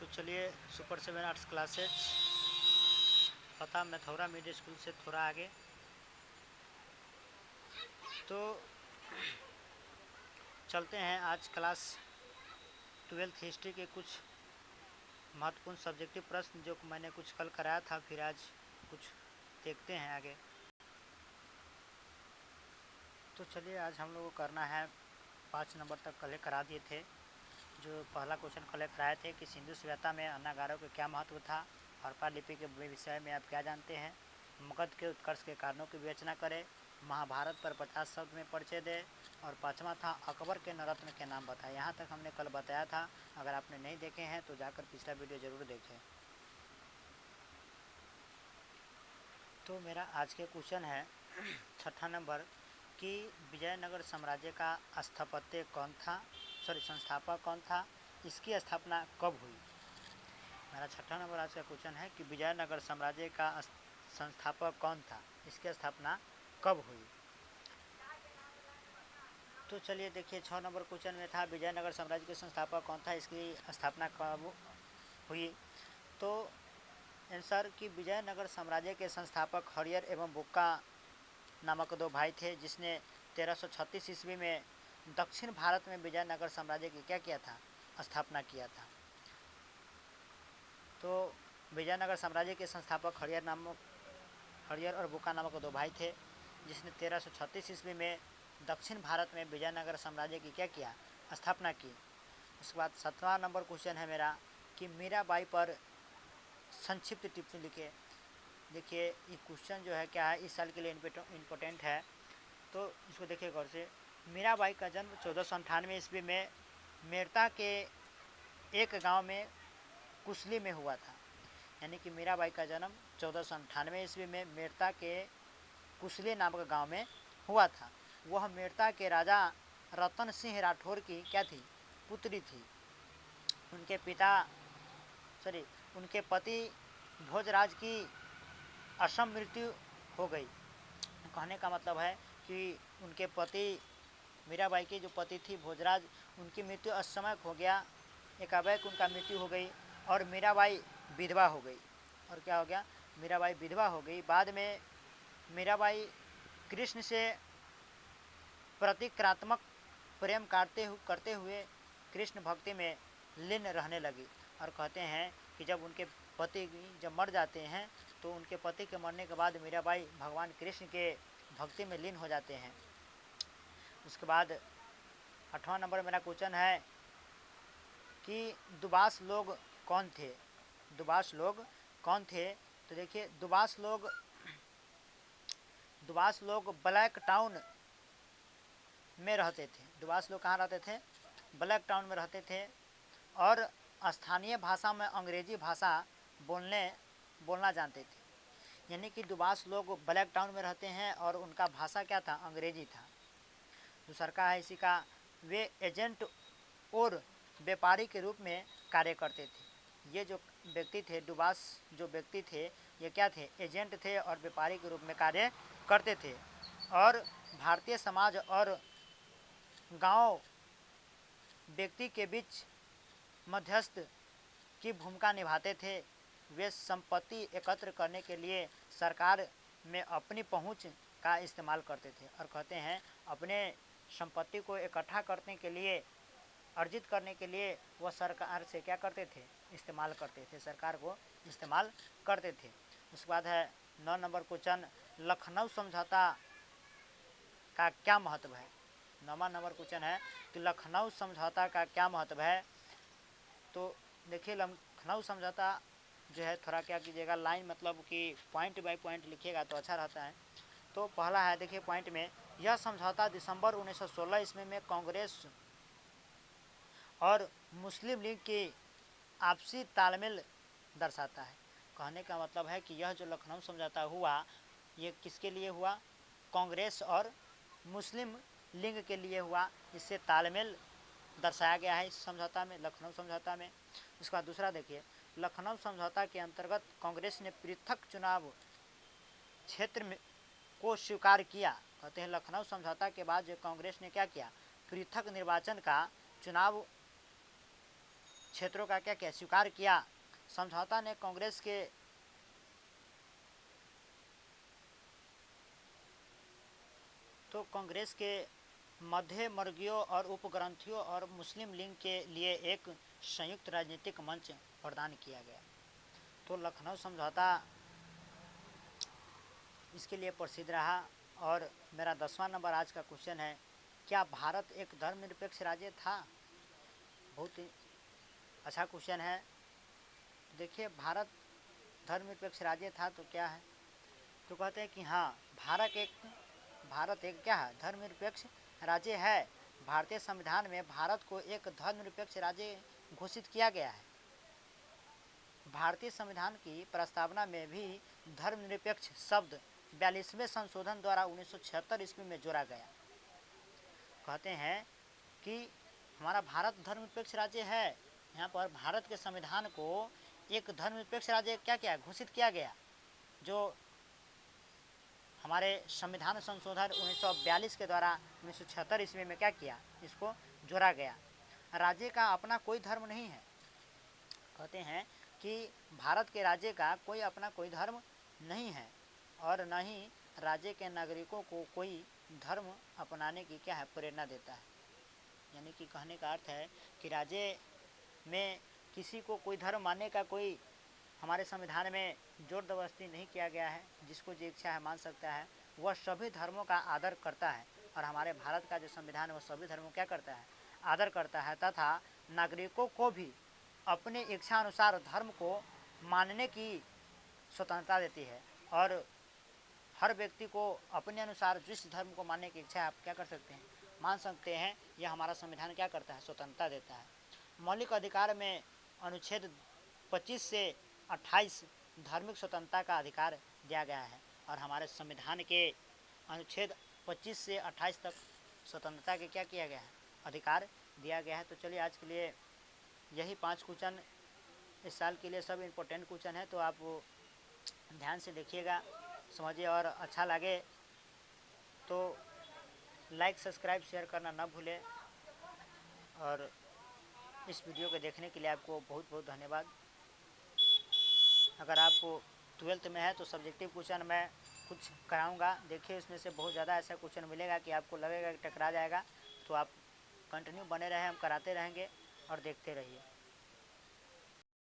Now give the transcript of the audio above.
तो चलिए super 7 arts classes पता मैथौरा मिडिल स्कूल से थोड़ा आगे। तो चलते हैं आज क्लास 12th हिस्ट्री के कुछ महत्वपूर्ण सब्जेक्टिव प्रश्न जो मैंने कुछ कल कराया था, फिर आज कुछ देखते हैं आगे। तो चलिए आज हम लोग को करना है 5 नंबर तक कल करा दिए थे। जो पहला क्वेश्चन कल कराए थे कि सिंधु सभ्यता में अन्नागारों का क्या महत्व था, हड़प्पा लिपि के विषय में आप क्या जानते हैं, मगध के उत्कर्ष के कारणों की विवेचना करें, महाभारत पर 50 शब्द में परिचय दें, और 5वां था अकबर के नवरत्न के नाम बताएं। यहाँ तक हमने कल बताया था, अगर आपने नहीं देखे हैं तो जाकर पिछला वीडियो ज़रूर देखें। तो मेरा आज के क्वेश्चन है 6ठा नंबर कि विजयनगर साम्राज्य का स्थापत्य कौन था, संस्थापक कौन था, इसकी स्थापना कब हुई। मेरा 6ठा नंबर आज का क्वेश्चन है कि विजयनगर साम्राज्य का संस्थापक कौन था, इसकी स्थापना कब हुई। तो चलिए देखिए 6 नंबर क्वेश्चन में था विजयनगर साम्राज्य के संस्थापक कौन था, इसकी स्थापना कब हुई। तो आंसर कि विजयनगर साम्राज्य के संस्थापक हरियर एवं बुक्का नामक 2 भाई थे, जिसने 1336 ईस्वी में दक्षिण भारत में विजयनगर साम्राज्य की क्या किया था, स्थापना किया था। तो विजयनगर साम्राज्य के संस्थापक हरियर और बुक्का नामक 2 भाई थे, जिसने 1336 ईस्वी में दक्षिण भारत में विजयनगर साम्राज्य की क्या किया, स्थापना की। उसके बाद 7वां नंबर क्वेश्चन है मेरा कि मीराबाई पर संक्षिप्त टिप्पणी लिखे। देखिए ये क्वेश्चन जो है क्या है, इस साल के लिए इम्पोर्टेंट है, तो इसको देखिए गौर से। मीराबाई का जन्म 1498 ईस्वी में मेरता के एक गांव में कुसली में हुआ था। यानी कि मीराबाई का जन्म 1498 ईस्वी में मेरता के कुसली नामक गांव में हुआ था। वह मेरता के राजा रतन सिंह राठौर की क्या थी, पुत्री थी। उनके पति भोजराज की असम मृत्यु हो गई। कहने का मतलब है कि उनके पति मीराबाई की जो पति थी भोजराज, उनकी मृत्यु असमय हो गया, एकाएक उनका मृत्यु हो गई और मीराबाई विधवा हो गई। और क्या हो गया, मीराबाई विधवा हो गई। बाद में मीराबाई कृष्ण से प्रतीकात्मक प्रेम करते हुए कृष्ण भक्ति में लीन रहने लगी। और कहते हैं कि जब उनके पति जब मर जाते हैं तो उनके पति के मरने के बाद मीराबाई भगवान कृष्ण के भक्ति में लीन हो जाते हैं। उसके बाद 8वां नंबर मेरा क्वेश्चन है कि दुबास लोग कौन थे। दुबास लोग कौन थे, तो देखिए दुबास लोग ब्लैक टाउन में रहते थे। दुबास लोग कहाँ रहते थे, ब्लैक टाउन में रहते थे, और स्थानीय भाषा में अंग्रेजी भाषा बोलना जानते थे। यानी कि दुबास लोग ब्लैक टाउन में रहते हैं और उनका भाषा क्या था, अंग्रेजी था। दूसरा का है इसी का, वे एजेंट और व्यापारी के रूप में कार्य करते थे। ये जो व्यक्ति थे, दुबास जो व्यक्ति थे, ये क्या थे, एजेंट थे और व्यापारी के रूप में कार्य करते थे, और भारतीय समाज और गांव व्यक्ति के बीच मध्यस्थ की भूमिका निभाते थे। वे संपत्ति एकत्र करने के लिए सरकार में अपनी पहुंच का इस्तेमाल करते थे। और कहते हैं अपने संपत्ति को इकट्ठा करने के लिए, अर्जित करने के लिए वह सरकार से क्या करते थे, इस्तेमाल करते थे, सरकार को इस्तेमाल करते थे। उसके बाद है 9 नंबर क्वेश्चन, लखनऊ समझौता का क्या महत्व है। 9वां नंबर क्वेश्चन है कि लखनऊ समझौता का क्या महत्व है। तो देखिए लखनऊ समझौता जो है, थोड़ा क्या कीजिएगा, लाइन मतलब कि पॉइंट बाय पॉइंट लिखिएगा तो अच्छा रहता है। तो पहला है देखिए पॉइंट में, यह समझौता दिसंबर 1916 ईस्वी में कांग्रेस और मुस्लिम लीग की आपसी तालमेल दर्शाता है। कहने का मतलब है कि यह जो लखनऊ समझौता हुआ, ये किसके लिए हुआ, कांग्रेस और मुस्लिम लीग के लिए हुआ। इससे तालमेल दर्शाया गया है इस समझौता में, लखनऊ समझौता में। उसका दूसरा देखिए, लखनऊ समझौता के अंतर्गत कांग्रेस ने पृथक चुनाव क्षेत्र में को स्वीकार किया। कहते हैं लखनऊ समझौता के बाद जो कांग्रेस ने क्या किया, पृथक निर्वाचन का चुनाव क्षेत्रों का क्या क्या स्वीकार किया। समझौता ने कांग्रेस के मध्य वर्गीयों और उपग्रंथियों और मुस्लिम लीग के लिए एक संयुक्त राजनीतिक मंच प्रदान किया गया। तो लखनऊ समझौता इसके लिए प्रसिद्ध रहा। और मेरा 10वां नंबर आज का क्वेश्चन है, क्या भारत एक धर्मनिरपेक्ष राज्य था? बहुत ही अच्छा क्वेश्चन है। देखिए, भारत धर्मनिरपेक्ष राज्य था तो क्या है, तो कहते हैं कि हाँ, भारत एक क्या है, धर्मनिरपेक्ष राज्य है। भारतीय संविधान में भारत को एक धर्मनिरपेक्ष राज्य घोषित किया गया है। भारतीय संविधान की प्रस्तावना में भी धर्मनिरपेक्ष शब्द 42वें संशोधन द्वारा 1976 ईस्वी में जोड़ा गया। कहते हैं कि हमारा भारत धर्मनिरपेक्ष राज्य है। यहाँ पर भारत के संविधान को एक धर्मनिरपेक्ष राज्य क्या घोषित किया गया, जो हमारे संविधान संशोधन 1942 के द्वारा 1976 ईस्वी में क्या किया, इसको जोड़ा गया। राज्य का अपना कोई धर्म नहीं है। कहते हैं कि भारत के राज्य का कोई अपना कोई धर्म नहीं है और न ही राज्य के नागरिकों को कोई धर्म अपनाने की क्या है, प्रेरणा देता है। यानी कि कहने का अर्थ है कि राज्य में किसी को कोई धर्म मानने का कोई हमारे संविधान में जोर जबरदस्ती नहीं किया गया है। जिसको जो इच्छा है मान सकता है। वह सभी धर्मों का आदर करता है और हमारे भारत का जो संविधान है वह सभी धर्मों क्या करता है, आदर करता है तथा नागरिकों को भी अपने इच्छा अनुसार धर्म को मानने की स्वतंत्रता देती है। और हर व्यक्ति को अपने अनुसार जिस धर्म को मानने की इच्छा है आप क्या कर सकते हैं, मान सकते हैं। यह हमारा संविधान क्या करता है, स्वतंत्रता देता है। मौलिक अधिकार में अनुच्छेद 25 से 28 धार्मिक स्वतंत्रता का अधिकार दिया गया है और हमारे संविधान के अनुच्छेद 25 से 28 तक स्वतंत्रता के क्या किया गया है, अधिकार दिया गया है। तो चलिए आज के लिए यही 5 क्वेश्चन इस साल के लिए सब इम्पोर्टेंट क्वेश्चन है, तो आप वो ध्यान से देखिएगा, समझिए और अच्छा लगे तो लाइक सब्सक्राइब शेयर करना ना भूलें। और इस वीडियो को देखने के लिए आपको बहुत बहुत धन्यवाद। अगर आप 12th में है तो सब्जेक्टिव क्वेश्चन मैं कुछ कराऊंगा। देखिए इसमें से बहुत ज़्यादा ऐसा क्वेश्चन मिलेगा कि आपको लगेगा कि टकरा जाएगा, तो आप कंटिन्यू बने रहें, हम कराते रहेंगे और देखते रहिए।